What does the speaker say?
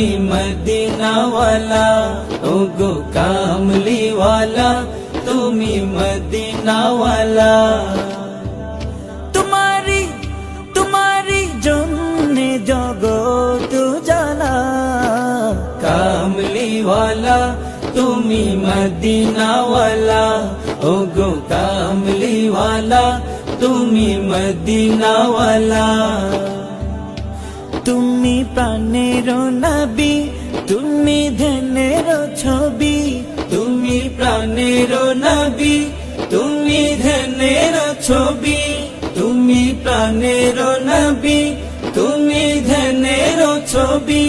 তুমি মদিনাওয়ালা, ওগো কামলিওয়ালা, তুমি মদিনাওয়ালা। তোমারি জন্যে জগৎ জানা, কামলিওয়ালা তুমি মদিনাওয়ালা, ওগো কামলিওয়ালা, তুমি মদিনাওয়ালা। তুমি প্রাণের নবী, তুমি ধ্যানের ছবি, তুমি প্রাণের নবী, তুমি ধ্যানের ছবি, তুমি প্রাণের নবী, তুমি ধ্যানের ছবি।